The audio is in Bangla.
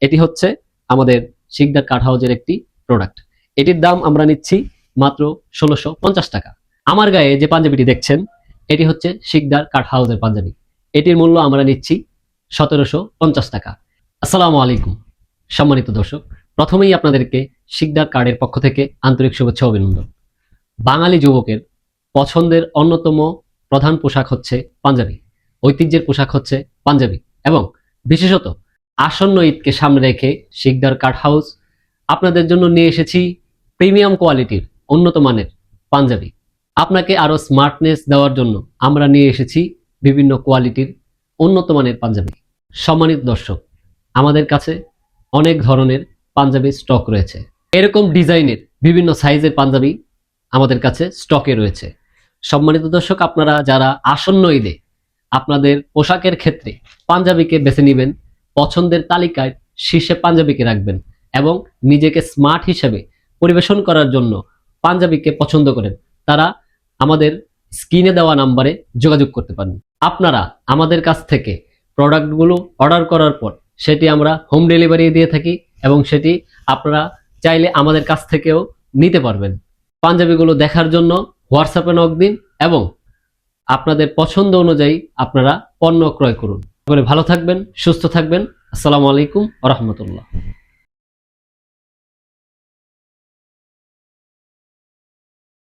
এটি হচ্ছে আমাদের শিকদার কার্ড হাউজের একটি প্রোডাক্ট। এটির দাম আমরা নিচ্ছি মাত্র ১৬৫০ টাকা। আমার গায়ে যে পাঞ্জাবিটি দেখছেন এটি হচ্ছে শিকদার কার্ড হাউজের পাঞ্জাবি। এটির মূল্য আমরা নিচ্ছি ১৭৫০ টাকা। আসসালামু আলাইকুম সম্মানিত দর্শক, প্রথমেই আপনাদেরকে শিকদার কার্ডের পক্ষ থেকে আন্তরিক শুভেচ্ছা ও অভিনন্দন। বাঙালি যুবকের পছন্দের অন্যতম প্রধান পোশাক হচ্ছে পাঞ্জাবি, ঐতিহ্যের পোশাক হচ্ছে পাঞ্জাবি, এবং বিশেষত আসন্ন ঈদকে সামনে রেখে শিকদার কার্ড হাউস আপনাদের জন্য নিয়ে এসেছি প্রিমিয়াম কোয়ালিটির উন্নত মানের পাঞ্জাবি। আপনাকে আরো স্মার্টনেস দেওয়ার জন্য আমরা নিয়ে এসেছি বিভিন্ন কোয়ালিটির উন্নত মানের পাঞ্জাবি। সম্মানিত দর্শক, আমাদের কাছে অনেক ধরনের পাঞ্জাবি স্টক রয়েছে। এরকম ডিজাইনের বিভিন্ন সাইজের পাঞ্জাবি আমাদের কাছে স্টকে রয়েছে। সম্মানিত দর্শক, আপনারা যারা আসন্ন ঈদে আপনাদের পোশাকের ক্ষেত্রে পাঞ্জাবিকে বেছে নেবেন, পছন্দের তালিকায় শীর্ষে পাঞ্জাবিকে রাখবেন এবং নিজেকে স্মার্ট হিসেবে পরিবেশন করার জন্য পাঞ্জাবিকে পছন্দ করেন, তারা আমাদের স্ক্রিনে দেওয়া নাম্বারে যোগাযোগ করতে পারেন। আপনারা আমাদের কাছ থেকে প্রোডাক্টগুলো অর্ডার করার পর সেটি আমরা হোম ডেলিভারি দিয়ে থাকি এবং সেটি আপনারা চাইলে আমাদের কাছ থেকেও নিতে পারবেন। পাঞ্জাবিগুলো দেখার জন্য হোয়াটসঅ্যাপে নক দিন এবং আপনাদের পছন্দ অনুযায়ী আপনারা পণ্য ক্রয় করুন। ভালো থাকবেন, সুস্থ থাকবেন। আসসালামু আলাইকুম ওয়া রাহমাতুল্লাহ।